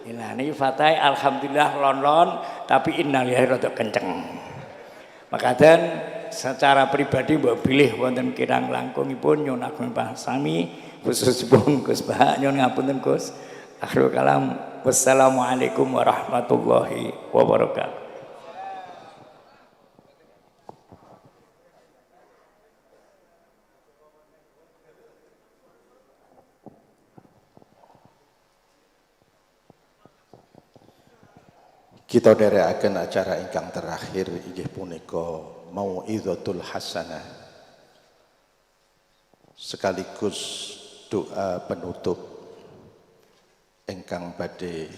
Nah niki fatai alhamdulillah lon-lon tapi innalillahi rada kenceng. Makaten secara pribadi mbok bilih wonten kirang langkungipun nyuwun agung sami khususipun Gus Bah nyuwun ngapunten Gus. Akhirul kalam wassalamualaikum warahmatullahi wabarakatuh. Kita dherekaken acara ingkang terakhir inggih punika mau'izatul hasanah sekaligus doa penutup ingkang badhe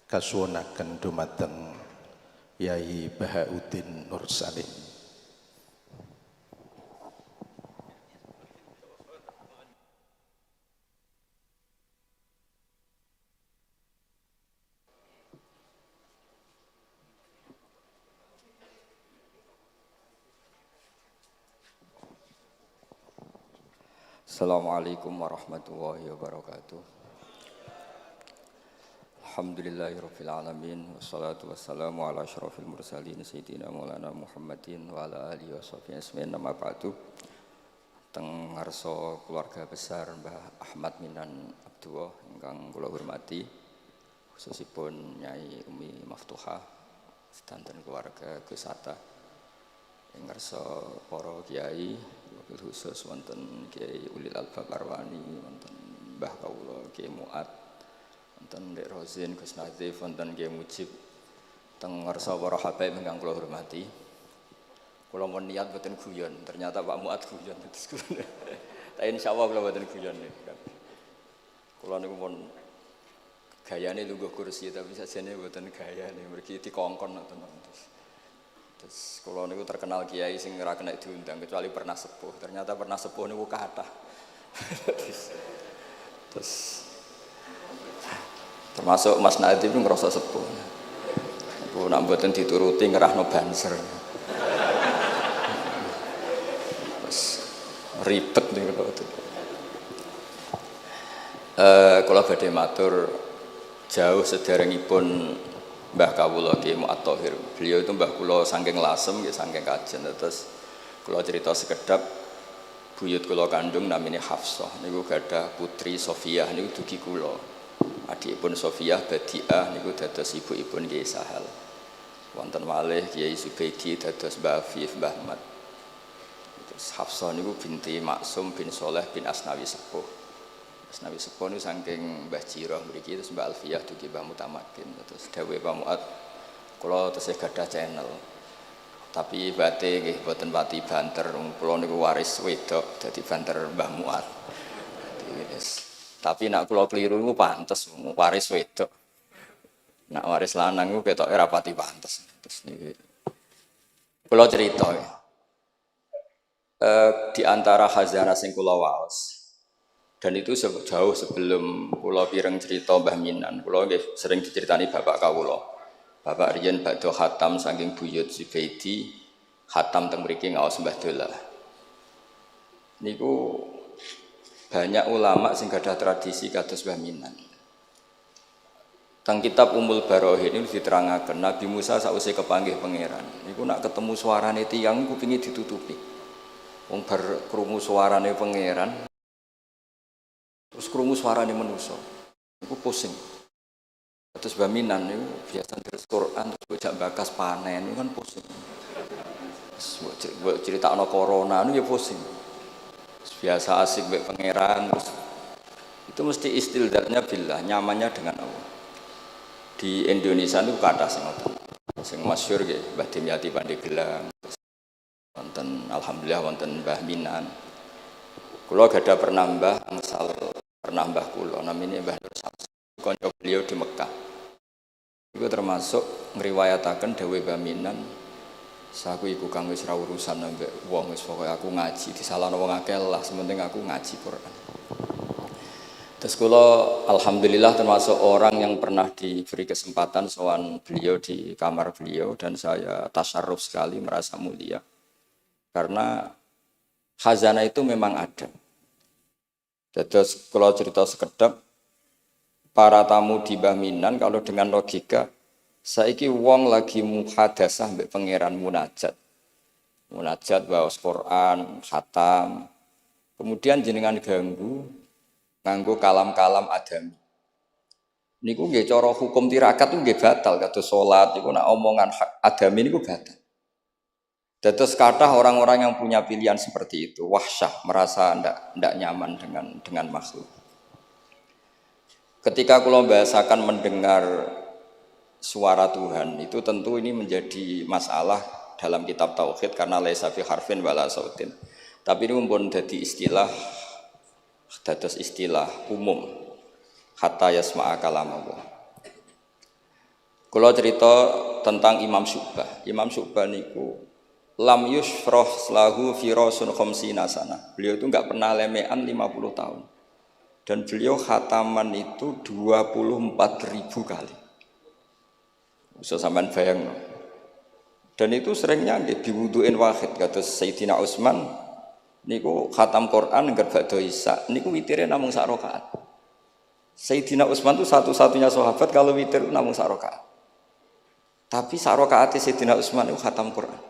kasuwunaken dumateng Yai Bahauddin Nur Salim. Assalamualaikum warahmatullahi wabarakatuh. Alhamdulillahirabbil alamin wassalatu wassalamu ala asyrofil mursalin sayyidina Maulana Muhammadin wa ala alihi washabbihi ajmain. Nama ba'du. Teng ngarsa keluarga besar Mbah Ahmad Minan Abdullah ingkang kula hormati, khususipun Nyai Umi Maftuhah sedanten keluarga Gus Hatta, ing ngarsa para kiai khusus wonten Kiai Ulil Albab Arwani, wonten Mbah Kawula Kiai Muat, wonten Ndek Rozin Gus Nazif, wonten Kiai Mujib, teng ngarsa para habaib ingkang kula hormati. Kula mun niat boten guyon, ternyata Pak Muat guyon terus kula. Tapi insyaallah kula boten guyon. Kula niku pun gayane lungguh kursi tapi sajane boten gayane, mriki dikongkon ngoten. Terus kalau niku terkenal kiai sing ora kena diundang kecuali pernah sepuh. Ternyata pernah sepuh niku kathah. Terus termasuk Mas Nadif niku ngrasa sepuh. Niku nak mboten dituruti ngerahno banser. Terus ribet niku lho. Kula badhe matur jauh sederengipun Mbah Kawula Ki Muat Thohir. Beliau itu mbah kula saking lasem nggih saking kajen. Terus kula cerita sekedap buyut kula kandung namine Hafsah niku gadah putri Sofiah niku dugi kula. Adikipun Sofiah Badiah niku dados ibukipun Kiai Sahal. Wonten malih Kiai Subaidi dados Mbah Afif Mbah Ahmad. Terus Hafsah niku binti Maksum bin Soleh bin Asnawi Sepuh. Nabi Sepuh itu saking Mbah Jiroh mriki terus Mbah Alfiyah dugi Mbah Mutamakin terus dawuh Pak Muat kula tesih gadah channel tapi bate nggih boten pati banter kula niku waris wedok dadi banter Mbah Muat tapi nak kula kliru niku pantes waris wedok nak waris lanang niku ketoke ora pati pantes terus niki kula cerita di antara khazanah sing kula waos. Dan itu jauh sebelum kula pireng cerita Mbah Minan. Kula nggih sering diceritani bapak kawula. Bapak riyen badhe khatam saking buyut Zubaidi, khatam teng mriki ngaos Mbah Dola. Niku banyak ulama sing gadah tradisi kados Mbah Minan. Teng kitab Ummul Barohin ini diterangaken Nabi Musa sausé kepanggih pangeran. Niku nak ketemu suarane tiyang kupinge ditutupi. Wong bar krungu suarane pangeran terus krungu suarane manusa niku pusing. Terus Mbah Minan niku biasa terus Quran terus bocah bakas panen niku kan pusing. Terus critakno corona niku ya pusing. Terus biasa asik mbek pangeran terus itu mesti istildatnya billah, nyamannya dengan Allah. Di Indonesia niku kathah sing ngoten. Sing masyhur nggih Mbah Dimyati Pandeglang. Wonten alhamdulillah wonten Mbah Minan. Kula gadah pernah Mbah angsal pernah Mbah kula namine Mbah Nur Samsu kanca beliau di Mekah. Iku termasuk ngriwayataken dawuh Mbah Minan, "Saku iku kang wis ra urusan ambek wong wis pokoke aku ngaji disalahno wong akeh lah, sementing aku ngaji Quran." Terus kula alhamdulillah termasuk orang yang pernah diberi kesempatan sowan beliau di kamar beliau dan saya tasyarruf sekali merasa mulia. Karena khazanah itu memang ada. Terus kalau cerita sekedap para tamu di Baminan kalau dengan logika saiki wong lagi muhadasah mbek pangeran munajat. Munajat waos Quran, khatam. Kemudian jenengan ganggu nganggo kalam-kalam adami. Niku nggih cara hukum tirakat niku nggih batal kados salat niku nek omongan adami niku batal. Dados kathah orang-orang yang punya pilihan seperti itu, wahsyah, merasa ndak nyaman dengan makhluk. Ketika kula bahasakan mendengar suara Tuhan, itu tentu ini menjadi masalah dalam kitab tauhid karena laisa fi harfin wala sautin. Tapi ini pun jadi istilah dados istilah umum hatta yasma'a kalam Allah. Kula cerita tentang Imam Syu'bah. Imam Syu'bah niku lam yusfroh lahu firasun khamsina sana. Beliau itu enggak pernah lemean 50 tahun. Dan beliau khataman itu 24.000 kali. Bisa sampean bayang. Dan itu seringnya diwuduin wahid kados Sayyidina Utsman niku khatam Quran ngger badha Isya niku witire namung sak rakaat. Sayyidina Utsman itu satu-satunya sahabat kalau witir namung sak rakaat. Tapi sak rakaate Sayyidina Utsman itu khatam Quran.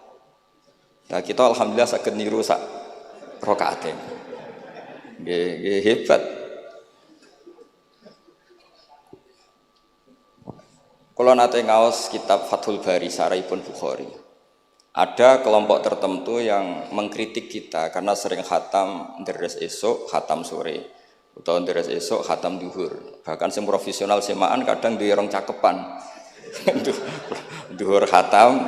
Nah, kita alhamdulillah saged niru sak rakaate. Nggih hebat. Kalau nate ngaos kitab Fathul Bari Sarahipun Bukhari. Ada kelompok tertentu yang mengkritik kita karena sering khatam deres esok, khatam sore, atau deres esok, khatam duhur. Bahkan yang profesional semaan kadang duwe rong cakepan. Duhur khatam,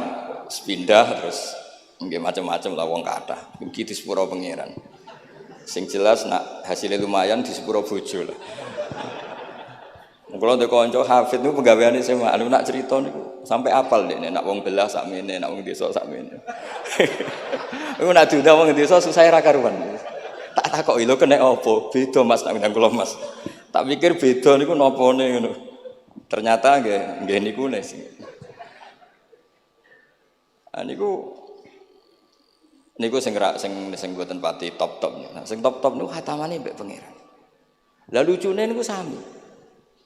pindah terus nggih macam-macam lah wong kathah. Iki di sepuro pangeran. Sing jelas nak hasilnya lumayan di sepuro bojo lah. Kalau ndek kanca hafid niku penggaweane semaan nak cerita niku sampai apal dene nak wong belah sakmene, nak wong desa sakmene. Iku nak diundang wong desa susah ra karuan. Tak takoki lho kena apa? Beda Mas nak ngundang kula Mas. Tak pikir beda niku napane ngono. Ternyata nggih niku nes. Niku sing mboten pati top-top. Nah, sing top-top niku khatamane mbek pangeran. Lah lucune niku sami.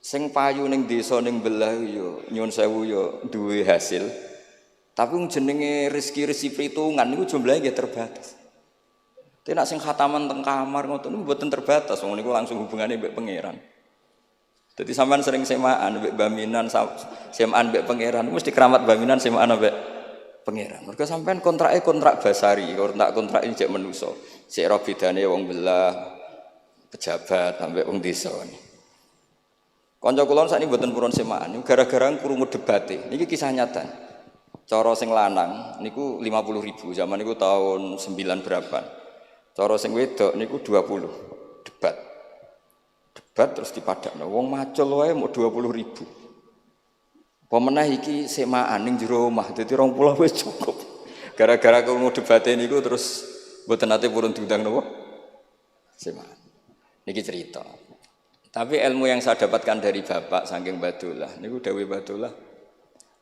Sing payu ning desa ning belah yo nyun sewu yo duwe hasil. Tapi wong jenenge rezeki perhitungan niku jumlahe nggih terbatas. Tapi nek sing khataman teng kamar ngoten niku mboten terbatas, wong niku langsung hubungane mbek pangeran. Dadi sampean sering semaan mbek baminan semaan mbek pangeran mesti keramat baminan semaan mbek pangeran. Mergo sampean kontrak basari, kontrak ini jek manusa. Sik ro bedane wong belah pejabat sampai wong desa. Kanca kula sakniki mboten purun semaan, gara-gara krungu debate. Niki kisah nyata. Cara sing lanang niku 50.000, zaman niku tahun 9 berapa. Cara sing wedok niku 20. Debat terus dipadakno. Wong macul wae mau 20.000. Pemenah iki semaan ning jero omah, dadi 20 wis cukup. Gara-gara krungu debate niku terus mboten nate purun diundang napa? Semaan. Niki cerita. Tapi ilmu yang saya dapatkan dari bapak saking Badullah, niku dawuh Badullah,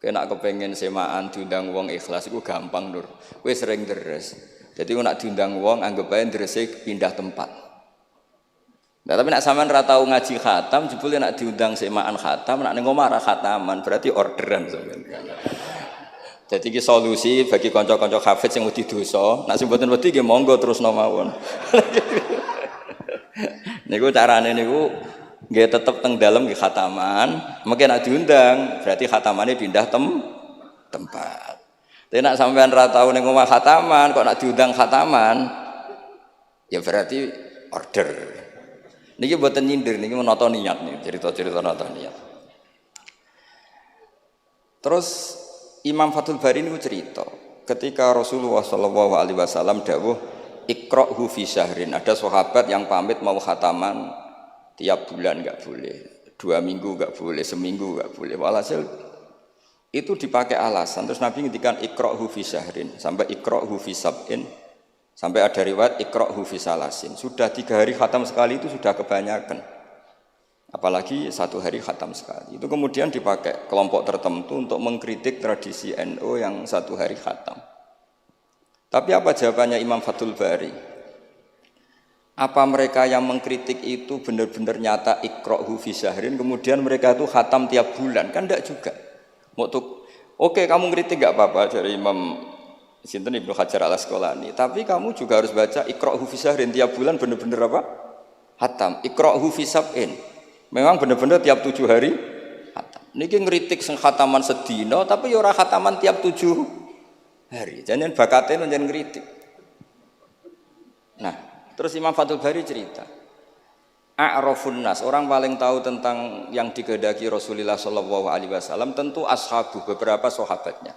kena kepengen semaan diundang wong ikhlas iku gampang Nur. Kowe sering deres. Jadi nek diundang wong anggap ae derese pindah tempat. Nah, tapi nek sampean ra tau ngaji khatam, jebule nek diundang semaan khatam, nek ning omah ra khataman, berarti orderan sampean. Jadi iki solusi bagi kanca-kanca hafid sing wedi dosa, nek sing mboten wedi nggih monggo terusno mawon. Niku carane niku nggih tetep teng dalem nggih khataman, mungkin nek diundang berarti khatamane pindah tempat. Tapi nek sampean ra tau ning omah khataman, kok nek diundang khataman ya berarti order. Niki mboten nyindir, niki menata niat nih, cerita-cerita nata niat. Terus Imam Fathul Bari niku cerita, ketika Rasulullah sallallahu alaihi wasallam dawuh iqra'hu fi syahrin, ada sahabat yang pamit mau khataman tiap bulan enggak boleh, 2 minggu enggak boleh, seminggu enggak boleh. Walhasil itu dipakai alasan. Terus Nabi ngendikan iqra'hu fi syahrin, sampai iqra'hu fi sab'in, sampai ada riwayat iqra'hu fi salasin. Sudah 3 hari khatam sekali itu sudah kebanyakan. Apalagi 1 hari khatam sekali. Itu kemudian dipakai kelompok tertentu untuk mengkritik tradisi NU yang 1 hari khatam. Tapi apa jawabannya Imam Fathul Bari? Apa mereka yang mengkritik itu benar-benar nyata iqra'hu fi syahrin, kemudian mereka itu khatam tiap bulan? Kan enggak juga. Oke, kamu kritik enggak apa-apa dari Imam Sinten Ibnu Hajar Al-Asqalani, tapi kamu juga harus baca iqra'hu fi syahrin tiap bulan benar-benar apa? Khatam. Iqra'hu fi sab'in. Memang benar-benar tiap 7 hari khatam. Niki ngritik sing khataman sedina tapi ya ora khataman tiap 7 hari. Jangan bakatnya nonton ngritik. Nah, terus Imam Fathul Bari cerita, a'rafun nas, orang paling tahu tentang yang dikehendaki Rasulullah Shallallahu Alaihi Wasallam tentu ashabu, beberapa sahabatnya.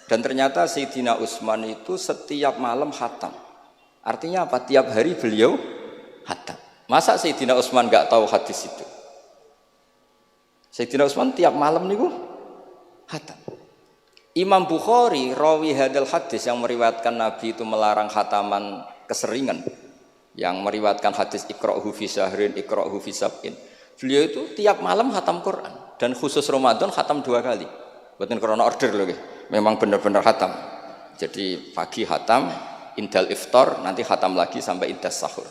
Dan ternyata Sayyidina Utsman itu setiap malam khatam. Artinya apa? Tiap hari beliau khatam. Masa Sayyidina Utsman nggak tahu hadis itu? Sayyidina Utsman tiap malam niku khatam. Imam Bukhari rawi hadal hadis yang meriwayatkan Nabi itu melarang khataman keseringan, yang meriwayatkan hadis iqra'hu fi syahrin, iqra'hu fi sab'in. Beliau itu tiap malam khatam Quran dan khusus Ramadan khatam 2 kali. Bukan karena order loh, memang benar-benar khatam. Jadi pagi khatam, indal iftar, nanti khatam lagi sampai indas sahur.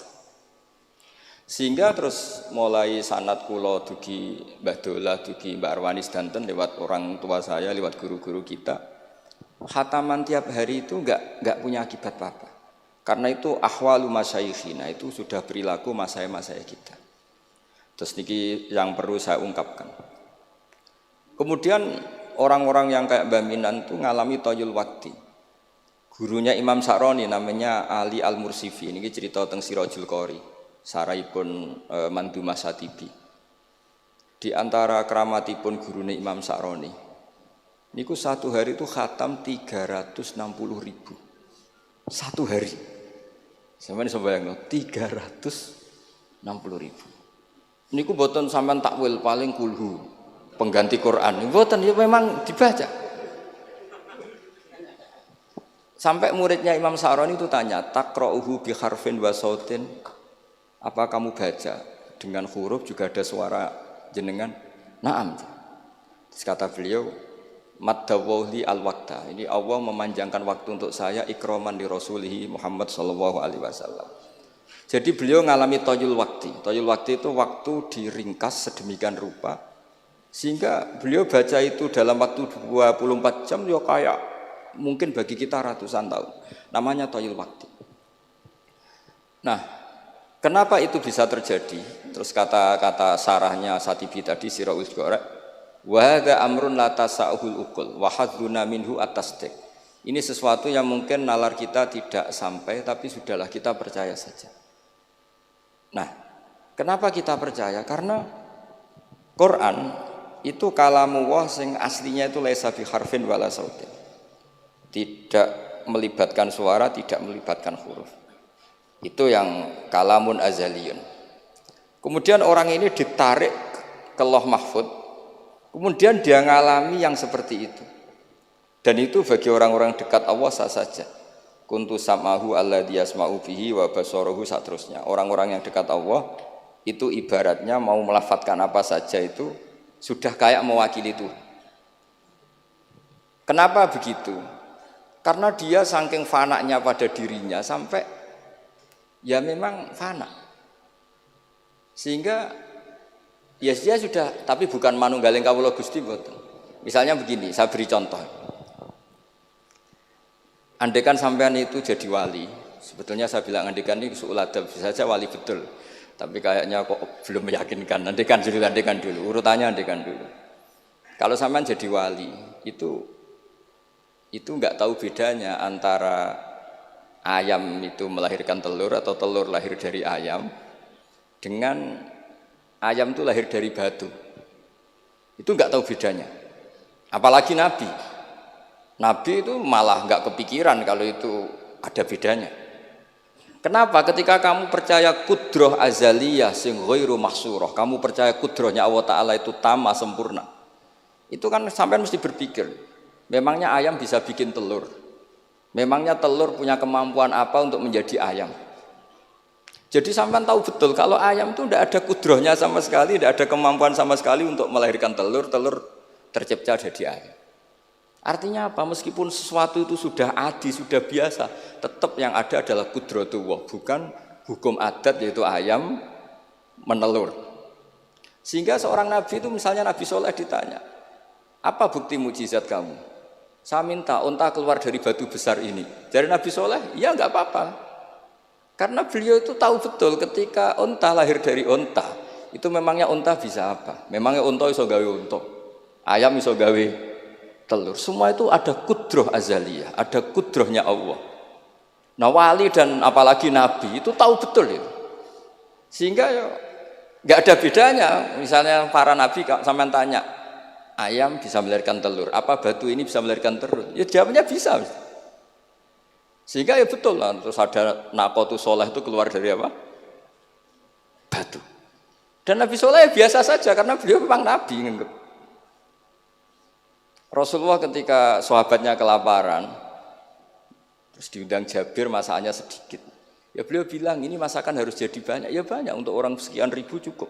Sehingga terus mulai sanad kula dugi Mbah Dola, dugi Mbak Arwani sedanten lewat orang tua saya, lewat guru-guru kita. Khataman tiap hari itu enggak punya akibat apa-apa. Karena itu ahwalu masyayikhina, itu sudah perilaku masaya-masaya kita. Terus niki yang perlu saya ungkapkan. Kemudian orang-orang yang kayak Mbah Minan itu ngalami toyul wakti. Gurunya Imam Sa'roni namanya Ali Al-Mursifi. Niki cerita tentang Sirajul Qori, saraipun Mandumah Satibi. Di antara keramatipun gurune Imam Sa'roni, niku satu hari itu khatam 360.000. Satu hari. Sampeyan iso bayangno 360.000. Niku boten sampean takwil paling kulhu pengganti Quran. Boten ya memang dibaca. Sampai muridnya Imam Sa'roni itu tanya, "Taqra'uhu bi harfin wa sautin?" Apa kamu baca dengan huruf juga ada suara jenengan? Naam. Terus kata beliau, Maddawawli al-waqta. Ini Allah memanjangkan waktu untuk saya ikraman di Rasulihi Muhammad sallallahu alaihi wasallam. Jadi beliau ngalami toyul wakti. Toyul wakti itu waktu diringkas sedemikian rupa sehingga beliau baca itu dalam waktu 24 jam ya kayak mungkin bagi kita ratusan tahun. Namanya toyul wakti. Nah, kenapa itu bisa terjadi? Terus kata-kata sarahnya Satibi tadi Siraul Gorek, wa hadza amrun la tasa'ul uqul wa hadzuna minhu at-tasdiq. Ini sesuatu yang mungkin nalar kita tidak sampai, tapi sudahlah kita percaya saja. Nah, kenapa kita percaya? Karena Quran itu kalamullah sing aslinya itu laisa bi harfin wala sautin. Tidak melibatkan suara, tidak melibatkan huruf. Itu yang kalamun azaliyun. Kemudian orang ini ditarik ke Lauh Mahfuz. Kemudian dia ngalami yang seperti itu. Dan itu bagi orang-orang dekat Allah sah saja. Kuntu sam'ahu alladzi yasma'u bihi wa basarahu saterusnya. Orang-orang yang dekat Allah itu ibaratnya mau melafadzkan apa saja itu sudah kayak mewakili itu. Kenapa begitu? Karena dia saking fananya pada dirinya sampai ya memang fana. Sehingga ya dia sudah, tapi bukan manunggaling kawula Gusti boten. Misalnya begini, saya beri contoh. Andaikan sampean itu jadi wali, sebetulnya saya bilang andaikan ini suul adab, bisa saja wali betul. Tapi kayaknya kok belum meyakinkan. Andaikan dulu, urutannya andaikan dulu. Kalau sampean jadi wali, itu enggak tahu bedanya antara ayam itu melahirkan telur atau telur lahir dari ayam dengan ayam itu lahir dari batu. Itu enggak tahu bedanya. Apalagi Nabi. Nabi itu malah enggak kepikiran kalau itu ada bedanya. Kenapa? Ketika kamu percaya kudrah azaliyah sing ghairu mahsurah, kamu percaya kudrahnya Allah Ta'ala itu tamah sempurna. Itu kan sampai mesti berpikir, memangnya ayam bisa bikin telur? Memangnya telur punya kemampuan apa untuk menjadi ayam? Jadi sampean tahu betul kalau ayam itu tidak ada kudrohnya sama sekali, tidak ada kemampuan sama sekali untuk melahirkan telur tercipta jadi ayam. Artinya apa? Meskipun sesuatu itu sudah adi, sudah biasa, tetap yang ada adalah kudratullah, bukan hukum adat yaitu ayam menelur. Sehingga seorang nabi itu misalnya Nabi Soleh ditanya, apa bukti mujizat kamu? Saya minta unta keluar dari batu besar ini. Dari Nabi Soleh, ya enggak apa-apa. Karena beliau itu tahu betul ketika unta lahir dari unta, itu memangnya unta bisa apa? Memangnya unta iso gawe unta, ayam iso gawe telur. Semua itu ada kudroh azaliyah, ada kudrohnya Allah. Nah wali dan apalagi nabi itu tahu betul itu. Sehingga ya, nggak ada bedanya. Misalnya para nabi sampean tanya, ayam bisa melahirkan telur, apa batu ini bisa melahirkan telur? Ya jawabnya bisa. Sehingga ya betul lah. Terus ada Naqatus Sholeh itu keluar dari apa? Batu. Dan Nabi Soleh biasa saja karena beliau memang nabi. Rasulullah ketika sahabatnya kelaparan, terus diundang Jabir, masakannya sedikit. Ya beliau bilang ini masakan harus jadi banyak. Ya banyak, untuk orang sekian ribu cukup.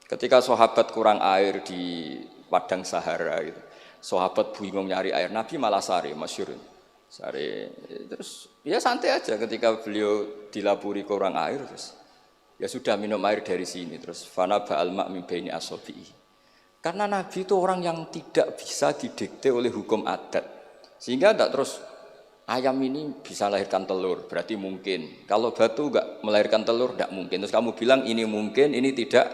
Ketika sahabat kurang air di padang Sahara gitu, sahabat bingung nyari air, Nabi malah sare, masyhur. Sare, terus ya santai aja ketika beliau dilapuri kurang air, terus ya sudah minum air dari sini, terus fana ba'al ma' min baini asabi'i. Karena Nabi itu orang yang tidak bisa didikte oleh hukum adat. Sehingga tidak terus ayam ini bisa melahirkan telur, berarti mungkin. Kalau batu enggak melahirkan telur, tidak mungkin. Terus kamu bilang ini mungkin, ini tidak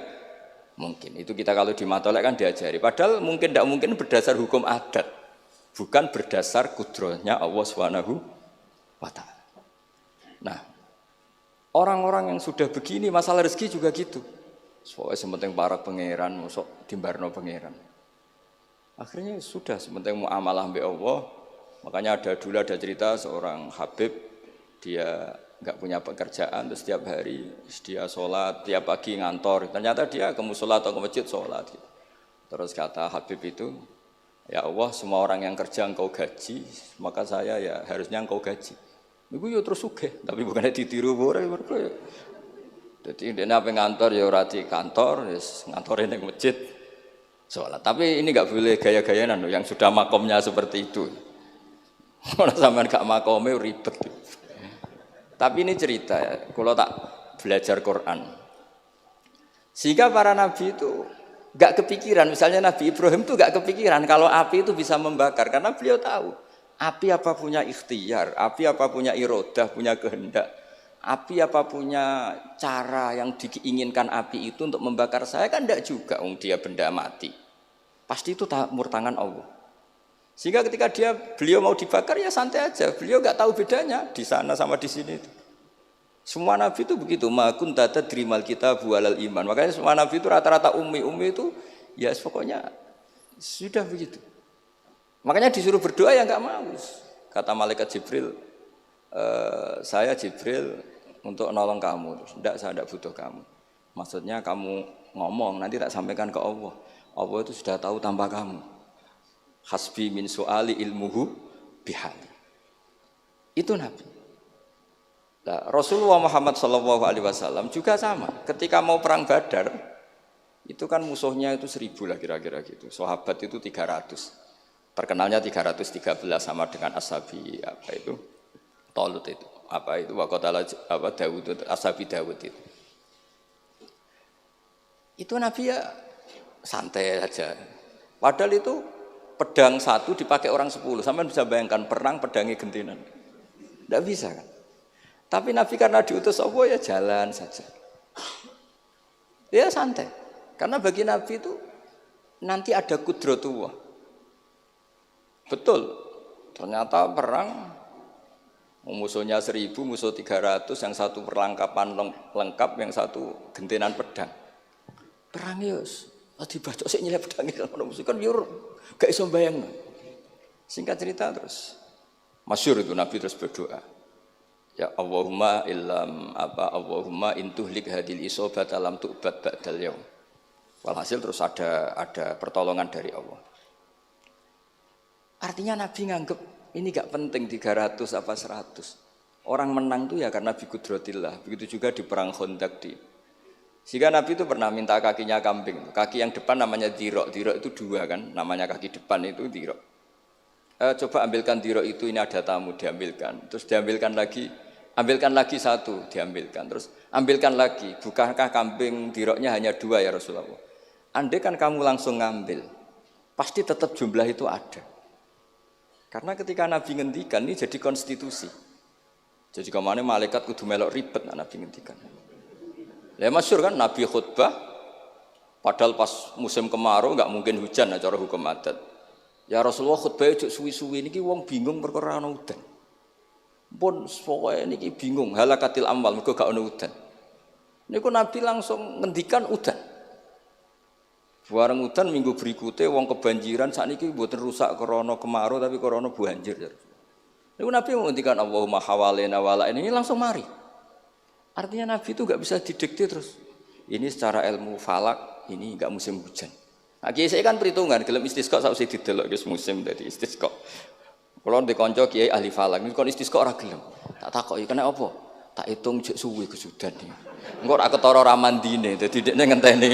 mungkin. Itu kita kalau di matolek kan diajari. Padahal mungkin tidak mungkin berdasar hukum adat, bukan berdasar kudrohnya Allah Subhanahu wa ta'ala. Nah, orang-orang yang sudah begini, masalah rezeki juga gitu. Soalnya sementing para pangeran, masuk dimbarno pangeran. Akhirnya sudah, sementing muamalah mbek Allah. Makanya dulu ada cerita seorang Habib, dia enggak punya pekerjaan, terus setiap hari dia sholat, tiap pagi ngantor. Ternyata dia ke mushola atau ke masjid sholat. Terus kata Habib itu, ya Allah, semua orang yang kerja engkau gaji, maka saya ya harusnya engkau gaji. Iku yo terus sugih, tapi bukannya ditiru ora mergo. Dadi ndekne ape ngantor ya ora di kantor, wis ngantore ning masjid salat. Tapi ini enggak boleh gaya-gayanan loh, yang sudah makomnya seperti itu. Ora sampean gak makome ribet. Tapi ini cerita ya, kalau tak belajar Quran. Sehingga para nabi itu enggak kepikiran, misalnya Nabi Ibrahim itu enggak kepikiran kalau api itu bisa membakar, karena beliau tahu api apa punya ikhtiar, api apa punya irodah, punya kehendak, api apa punya cara yang diinginkan api itu untuk membakar saya, kan enggak juga, dia benda mati. Pasti itu murtangan Allah. Sehingga ketika beliau mau dibakar ya santai aja, beliau enggak tahu bedanya di sana sama di sini. Semua nabi itu begitu, ma kunta tadri mal kitab walal iman. Makanya semua nabi itu rata-rata ummi itu ya pokoknya sudah begitu. Makanya disuruh berdoa ya enggak mau. Kata malaikat Jibril, saya Jibril untuk nolong kamu. Tidak, saya tidak butuh kamu. Maksudnya kamu ngomong, nanti tak sampaikan ke Allah. Allah itu sudah tahu tanpa kamu. Hasbi min su'ali ilmuhu bihali. Itu Nabi. Nah, Rasulullah Muhammad SAW juga sama. Ketika mau perang Badar, itu kan musuhnya itu 1000 lah kira-kira gitu. Sahabat itu 300. Terkenalnya 313 sama dengan ashabi apa itu? Talut itu. Apa itu? Waqatala apa Daud, ashabi Daud itu. Itu Nabi ya santai aja. Padahal itu pedang satu dipakai orang 10. Sampai bisa bayangkan perang pedangnya gentinan. Tidak bisa kan? Tapi Nabi karena diutus Allah ya jalan saja. Ya santai. Karena bagi Nabi itu nanti ada kudratullah. Betul. Ternyata perang musuhnya 1000, musuh 300, yang satu perlengkapan lengkap, yang satu gentinan pedang. Perang ya dibaca sik nyelip pedang kalau musuh kan yo gak iso bayang. Singkat cerita terus masyhur itu Nabi terus berdoa. Ya Allahumma Allahumma intuhlik hadil isobat alam tu'bad ba'dal yaum. Walhasil terus ada pertolongan dari Allah. Artinya Nabi nganggep ini gak penting 300 apa 100. Orang menang itu ya karena biqudratillah. Begitu juga di perang Khandaq di. Sehingga Nabi itu pernah minta kakinya kambing. Kaki yang depan namanya dirok. Dirok itu 2 kan, namanya kaki depan itu dirok. Coba ambilkan dirok itu, ini ada tamu, diambilkan. Terus diambilkan lagi, ambilkan lagi satu, diambilkan. Terus ambilkan lagi, bukankah kambing diroknya hanya 2 ya Rasulullah? Andai kan kamu langsung ngambil, pasti tetap jumlah itu ada. Karena ketika Nabi ngendikan ini jadi konstitusi. Jadi kemana malaikat kudu melok ribet Nabi ngendikan. Lah masyhur kan Nabi khutbah, padahal pas musim kemarau nggak mungkin hujan cara hukum adat. Ya Rasulullah khutbah cuk suwi-suwi niki wong bingung perkara ana udan. Pun pokoke niki bingung halakatil amwal mergo gak ana udan. Niku Nabi langsung ngendikan udan. Bareng udan minggu berikutnya wong kebanjiran sakniki mboten rusak krana kemarau tapi krana banjir. Niku Nabi ngendikan Allahumma hawalena wala ini langsung mari. Artinya Nabi itu enggak bisa didikte terus. Ini secara ilmu falak ini enggak musim hujan. Nah, kiai saya kan perhitungan, gelem istisqa sausé didelok wis musim dadi istisqa. Kula ndek kanca kiai ahli falak, niku kon istisqa ora gelem. Tak takoki kena apa? Tak hitung jek suwi kesudan iki. Engko ora ketara ramandine, dadi dekne ngenteni.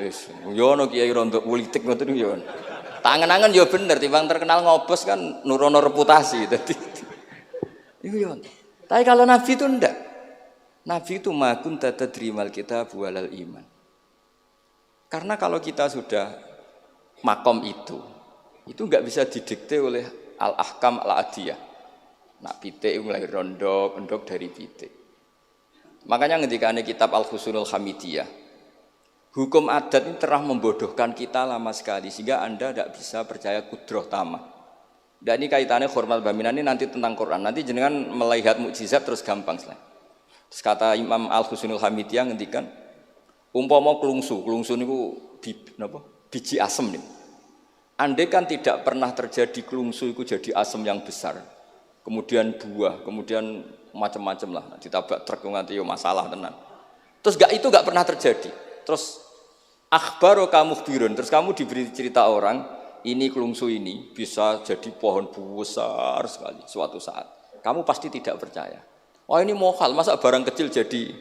Wis, yo ono kiai rondo politik ngoten yo. Tangen-angen yo bener timbang terkenal ngobos kan nurono reputasi dadi. Iku yo. Tapi kalau Nabi itu ndak. Nabi itu ma kunta tadrimal kitab walal iman. Karena kalau kita sudah makom itu nggak bisa didikte oleh al-ahkam al-adiyah. Nak pitik mulai endok dari pitik. Makanya ketika ini kitab Al-Husunul Hamidiyah, hukum adat ini telah membodohkan kita lama sekali sehingga Anda tidak bisa percaya kudroh tamah. Dan ini kaitannya hormat baminan ini nanti tentang Quran. Nanti jenengan melihat mukjizat terus gampang selain. Terus kata Imam Al-Husunul Hamidiyah ngendikan umpama klungsu niku biji asem nih. Andai kan tidak pernah terjadi klungsu itu jadi asem yang besar. Kemudian buah, kemudian macam-macam lah ditabrak truk nganti yo masalah tenan. Terus itu enggak pernah terjadi. Terus akhbaru kamu birun, terus kamu diberi cerita orang ini klungsu ini bisa jadi pohon besar sekali suatu saat. Kamu pasti tidak percaya. Wah ini mohal, masa barang kecil jadi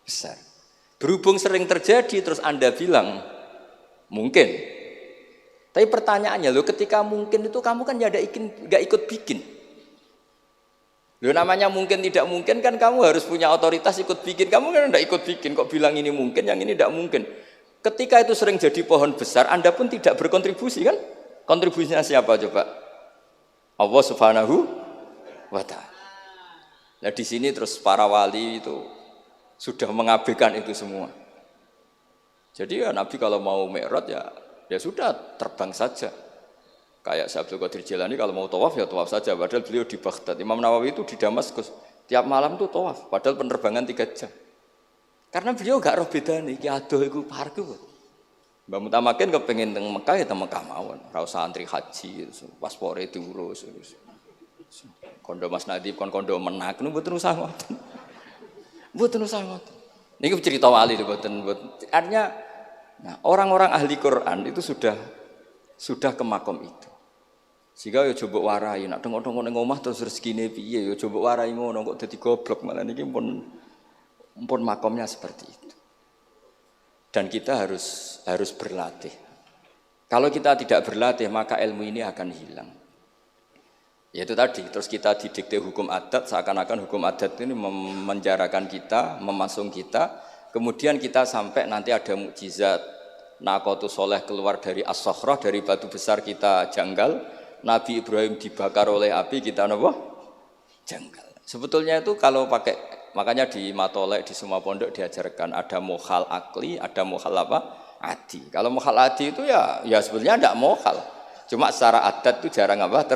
besar. Berhubung sering terjadi terus Anda bilang mungkin. Tapi pertanyaannya loh ketika mungkin itu kamu kan enggak ikut bikin. Loh namanya mungkin tidak mungkin kan kamu harus punya otoritas ikut bikin. Kamu kan enggak ikut bikin kok bilang ini mungkin yang ini tidak mungkin. Ketika itu sering jadi pohon besar Anda pun tidak berkontribusi kan? Kontribusinya siapa coba? Allah Subhanahu wa taala. Nah di sini terus para wali itu sudah mengabaikan itu semua. Jadi ya Nabi kalau mau mi'raj ya sudah terbang saja. Kayak Syekh Abdul Qadir Jilani kalau mau tawaf ya tawaf saja. Padahal beliau di Baghdad. Imam Nawawi itu di Damaskus. Tiap malam tuh tawaf. Padahal penerbangan 3 jam. Karena beliau gak roh beda nih. Ki adoh iku parku. Mbak Mutamakin kepengen teng Mekah ya teng Mekah mawon. Ra usah antri haji, paspore diurus. Kondo Mas Nadib kondo menak niku mboten usah ngoten. Mboten usah ngoten. Niki cerita wali mboten. Artinya nah, orang-orang ahli Quran itu sudah ke makom itu. Sehingga ya coba warai nak tengok-tengok ning omah terus rezekine piye ya coba warai ngono kok dadi goblok malah niki pun makomnya seperti itu. Dan kita harus berlatih. Kalau kita tidak berlatih maka ilmu ini akan hilang. Yaitu tadi, terus kita didikte hukum adat, seakan-akan hukum adat ini memenjarakan kita, memasung kita, kemudian kita sampai nanti ada mukjizat, Naqatus Soleh keluar dari As-Sakhrah, dari batu besar kita janggal, Nabi Ibrahim dibakar oleh api, kita apa? Janggal. Sebetulnya itu kalau pakai, makanya di Matolek, di semua pondok diajarkan, ada mohal akli, ada mohal apa? Adi. Kalau mohal adi itu ya sebetulnya tidak mohal, cuma secara adat itu jarang apa?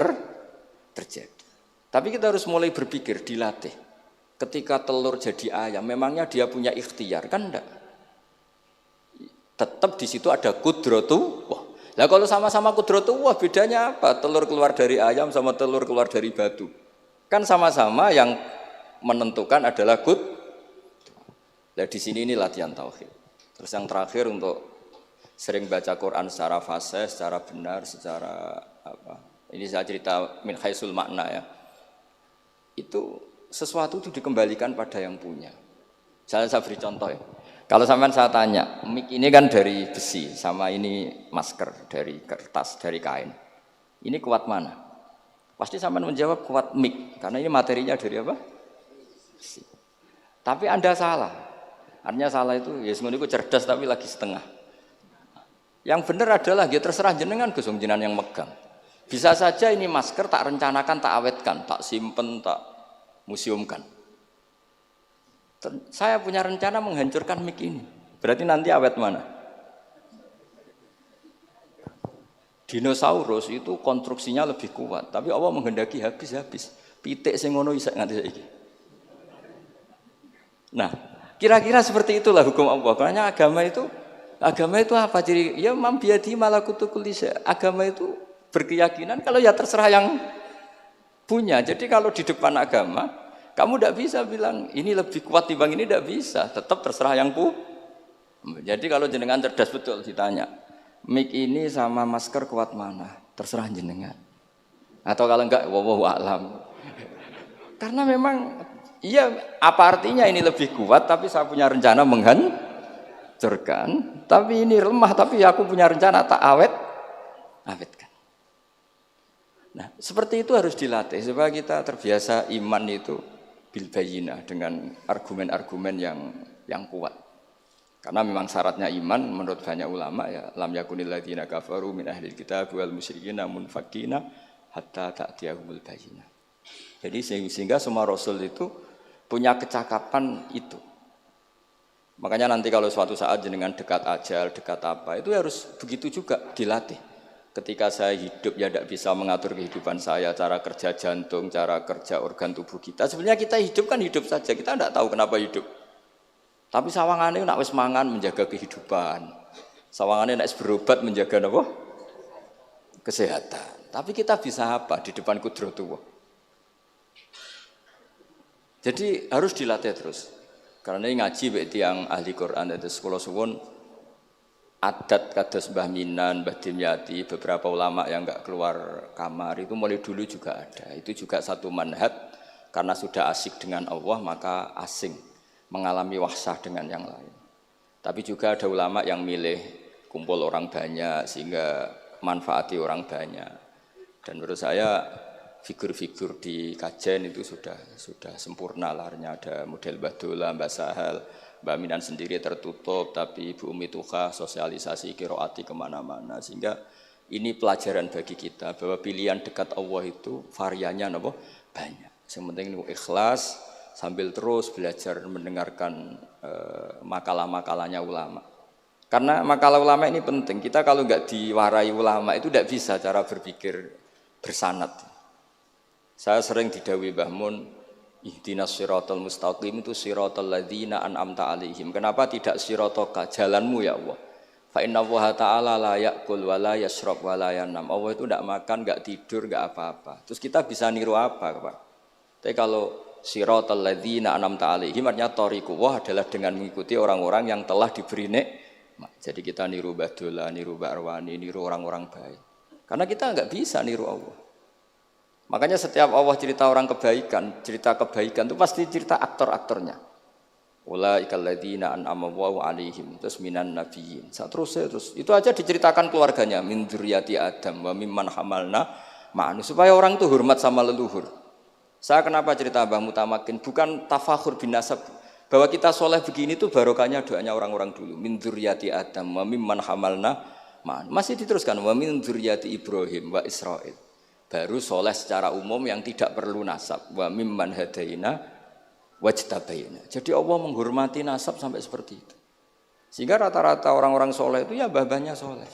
Terjadi. Tapi kita harus mulai berpikir, dilatih. Ketika telur jadi ayam, memangnya dia punya ikhtiar kan enggak? Tetap di situ ada kudratullah. Lah kalau sama-sama kudratullah bedanya apa? Telur keluar dari ayam sama telur keluar dari batu. Kan sama-sama yang menentukan adalah Nah di sini ini latihan tauhid. Terus yang terakhir untuk sering baca Quran secara fasih, secara benar, secara apa? Ini saya cerita min haisul makna ya. Itu sesuatu itu dikembalikan pada yang punya. Saya beri contoh ya. Kalau sampean saya tanya, mik ini kan dari besi sama ini masker dari kertas, dari kain. Ini kuat mana? Pasti sampean menjawab kuat mik karena ini materinya dari apa? Tapi Anda salah. Artinya salah itu, ya semuanya itu cerdas tapi lagi setengah. Yang benar adalah, ya terserah jenengan Gus jenengan yang megang. Bisa saja ini masker tak rencanakan, tak awetkan, tak simpen, tak museumkan. Saya punya rencana menghancurkan mic ini. Berarti nanti awet mana? Dinosaurus itu konstruksinya lebih kuat, tapi Allah menghendaki habis-habis. Pitik sing ngono isak nganti saiki. Nah, kira-kira seperti itulah hukum Allah. Karena agama itu apa ciri? Ya mam biadi malakutu kulli syai'. Agama itu berkeyakinan kalau ya terserah yang punya. Jadi kalau di depan agama, kamu tidak bisa bilang ini lebih kuat timbang ini, tidak bisa. Tetap terserah yang Jadi kalau jenengan cerdas betul ditanya, mic ini sama masker kuat mana? Terserah jenengan. Atau kalau enggak, wallahu a'lam. Karena memang, iya apa artinya ini lebih kuat, tapi saya punya rencana menghancurkan. Tapi ini lemah, tapi aku punya rencana tak awetkan. Nah, seperti itu harus dilatih supaya kita terbiasa iman itu bil bayyinah dengan argumen-argumen yang kuat. Karena memang syaratnya iman menurut banyak ulama ya lam yakunil ladzina kafaru min ahlil kitab wal musyrikin munfakina hatta ta'tiyahumul bayyinah. Jadi sehingga semua rasul itu punya kecakapan itu. Makanya nanti kalau suatu saat jenengan dekat ajal, dekat apa, itu harus begitu juga dilatih. Ketika saya hidup ya tidak bisa mengatur kehidupan saya, cara kerja jantung, cara kerja organ tubuh kita. Sebenarnya kita hidup kan hidup saja, kita tidak tahu kenapa hidup. Tapi sawangane nak wis mangan menjaga kehidupan. Sawangane nak wis berobat menjaga apa? Kesehatan. Tapi kita bisa apa di depan kudratullah? Jadi harus dilatih terus. Karena ini ngaji bagi yang ahli Quran dan sekolah suwun adat kados Mbah Minan, Mbah Dimyati, beberapa ulama yang enggak keluar kamar itu mulai dulu juga ada. Itu juga satu manhaj karena sudah asik dengan Allah maka asing mengalami wahsah dengan yang lain. Tapi juga ada ulama yang milih kumpul orang banyak sehingga manfaati orang banyak. Dan menurut saya figur-figur di kajian itu sudah sempurna larnya. Ada model Mbah Dola, Mbah Sahal, Mbah Minan sendiri tertutup, tapi Ibu Umi Tuha sosialisasi qiraati kemana-mana. Sehingga ini pelajaran bagi kita bahwa pilihan dekat Allah itu variannya banyak. Yang penting ikhlas sambil terus belajar mendengarkan makalah-makalahnya ulama. Karena makalah ulama ini penting. Kita kalau nggak diwarai ulama itu tidak bisa cara berpikir bersanad. Saya sering didhawuhi Mbah Mun, ihdinas siratal mustaqim itu siratal ladzina an'amta alaihim. Kenapa tidak siratoka jalanmu ya Allah? Fa inna Allah ta'ala la ya'kul wa la yashrab wa la yanam. Allah itu tidak makan, tidak tidur, tidak apa-apa. Terus kita bisa niru apa, Pak? Tapi kalau siratal ladzina an'amta alaihim artinya thariqullah adalah dengan mengikuti orang-orang yang telah diberi nikmat. Jadi kita niru Mbah Dola, niru Mbah Arwani, niru orang-orang baik. Karena kita enggak bisa niru Allah. Makanya setiap Allah cerita orang kebaikan, cerita kebaikan itu pasti cerita aktor-aktornya. Ulaikal ladzina an'ama Allahu alaihim terus minan nabiyyin. Terus itu aja diceritakan keluarganya min dzurriyyati Adam wa mimman hamalna ma'anu supaya orang itu hormat sama leluhur. Saya kenapa cerita Mbah Mutamakin bukan tafakhur bin nasab bahwa kita soleh begini tuh barokahnya doanya orang-orang dulu min dzurriyyati Adam wa mimman hamalna ma'anu. Masih diteruskan wa min dzurriyyati Ibrahim wa Israil. Baru soleh secara umum yang tidak perlu nasab. Wa mimman hadaina wajtabaina. Jadi Allah menghormati nasab sampai seperti itu. Sehingga rata-rata orang-orang soleh itu ya babahnya soleh.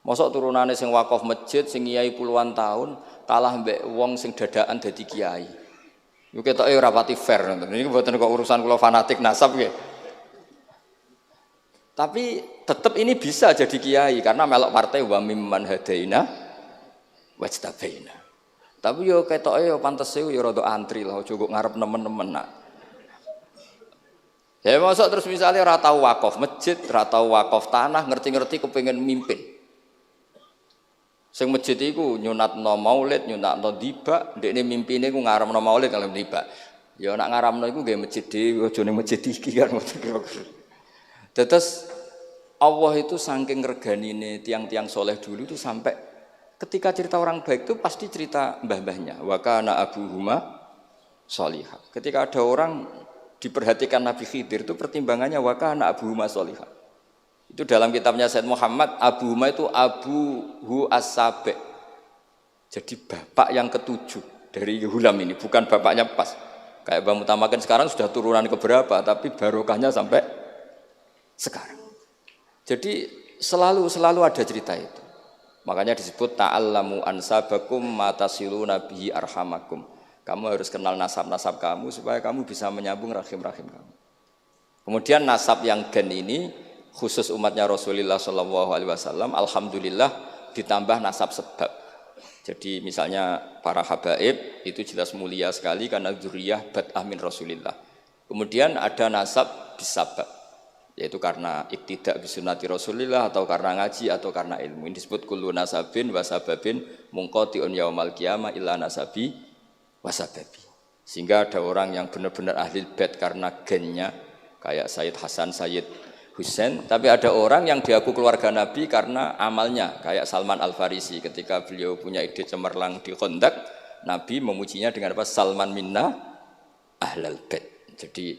Mosok turunane sing wakaf masjid, sing kiai puluhan tahun, kalah mbek wong sing dadaan dadi kiai. Yo ketoke ora pati fair ngoten. Niki mboten kok urusan kula fanatik nasab nggih. Tapi tetap ini bisa jadi kiai karena melok partai wa mimman hadaina wajtabaina. Tapi yo ketoke yo pantese yo rada antri lah, aja kok ngarep nemen-nemen nak. Ya mosok terus misalnya ora tau wakaf masjid, ora tau wakaf tanah, ngerti-ngerti kepengin mimpin. Sing masjid iku nyunatno maulid, nyunatno dibak, ndekne mimpine ku ngaramno maulid kalau dibak. Ya nak ngaramno iku nggih masjid dhewe, aja ning masjid iki kan ngoten kira-kira. Terus Allah itu saking reganine tiang-tiang soleh dulu itu sampai ketika cerita orang baik itu pasti cerita mbah-mbahnya. Wa kana abuhuma sholihah. Ketika ada orang diperhatikan Nabi Khidir itu pertimbangannya wa kana abuhuma sholihah. Itu dalam kitabnya Said Muhammad, abuhuma itu abuhu as-sabi'. Jadi bapak yang ketujuh dari Hulam ini, bukan bapaknya pas. Kayak Mbah Mutamakin sekarang sudah turunan keberapa, tapi barokahnya sampai sekarang. Jadi selalu ada cerita itu. Makanya disebut ta'allamu ansabakum matasiluna bihi arhamakum. Kamu harus kenal nasab-nasab kamu supaya kamu bisa menyambung rahim-rahim kamu. Kemudian nasab yang gen ini khusus umatnya Rasulullah SAW, alhamdulillah ditambah nasab sebab. Jadi misalnya para habaib itu jelas mulia sekali karena dzurriyyah bad'ah min Rasulillah. Kemudian ada nasab bisabab, yaitu karena iktidak bisunnati Rasulillah atau karena ngaji atau karena ilmu. Ini disebut kullu nasabin wasababin munqati'un yaumal qiyamah illa nasabi wasababi. Sehingga ada orang yang benar-benar ahli bait karena gennya kayak Sayyid Hasan, Sayyid Husain, tapi ada orang yang diaku keluarga Nabi karena amalnya kayak Salman Al-Farisi. Ketika beliau punya ide cemerlang di Khandaq, Nabi memujinya dengan apa? Salman minna ahlal bait. Jadi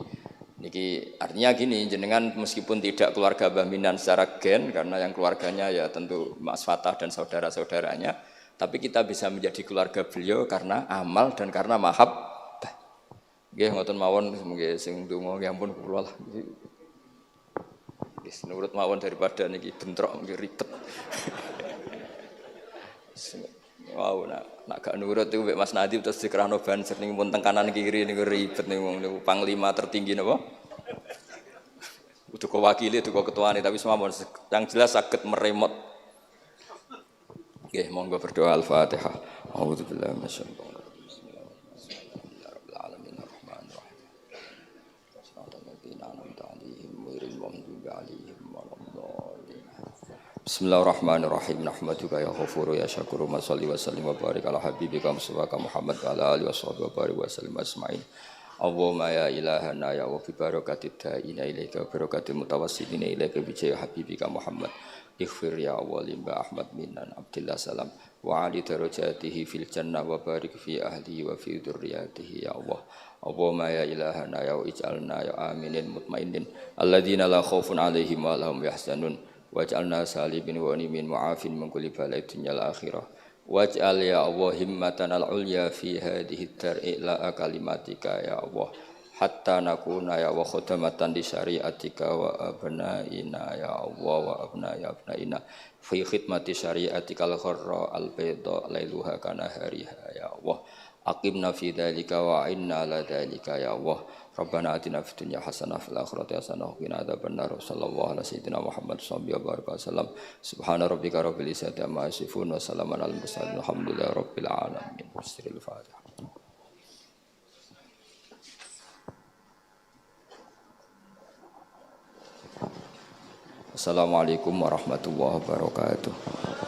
niki artinya gini, jenengan meskipun tidak keluarga Mbah Minan secara gen karena yang keluarganya ya tentu Mas Fatah dan saudara-saudaranya, tapi kita bisa menjadi keluarga beliau karena amal dan karena mahabbah. Nggih ngoten mawon nggih sing donga nggih ampun kula lah. Nurut mawon daripada niki bentrok nggih ribet. Wow, nak gak nurut itu Mas Nadib terus dikerano banser ning pun teng kanan kiri niku ribet niku panglima tertinggi napa? Udah wakili itu ketuane tapi semua yang jelas saged meremot. Nggih, monggo berdoa Al-Fatihah. A'udzubillahi minasyaitonir rajim. Bismillahirrahmanirrahim. Bismillahirrahmanirrahim. Nahmaduka ya ghafuru ya syakuru wa sholli wa sallim wa barik ala habibika Mustafa Muhammad wa ala alihi washabihi wa barik wa sallim asma'in. Allahumma ya ilahana ya wa bi barakatid da'ina ilaika wa barakatil mutawassilina ilaika bi jahi habibika Muhammad. Ighfir ya Allah limba Ahmad minan Abdillah salam wa ali darajatihi fil jannah wa barik fi ahlihi wa fi dzurriyyatihi ya Allah. Allahumma ya ilahana ya ij'alna ya aminin mutmainin alladzina la khaufun 'alaihim wa lahum yahzanun waj'alna salimin wa nimin mu'afin min kulli bala'in dunyal akhirah waj'al ya Allah himmatan al-ulya fi hadhihi ad-dar'i la kalimatika ya Allah hatta nakuna ya wa khudamatan li syariatika wa abnaina ya Allah wa abnaina fi khidmati syariatikal gharra al-bayda lailuha kana hariha ya Allah aqimna fi dzalika wa inna ala dzalika ya Allah Rabbana atina fid dunya hasanah fil akhirati hasanah wa qina adzabannar sallallahu alaihi sayyidina Muhammad sallallahu alaihi wasallam subhana rabbika rabbil izzati amma yasifun wa salamun alal mursalin alhamdulillahi rabbil alamin. Bismillahirrahmanirrahim. Assalamualaikum warahmatullahi wabarakatuh.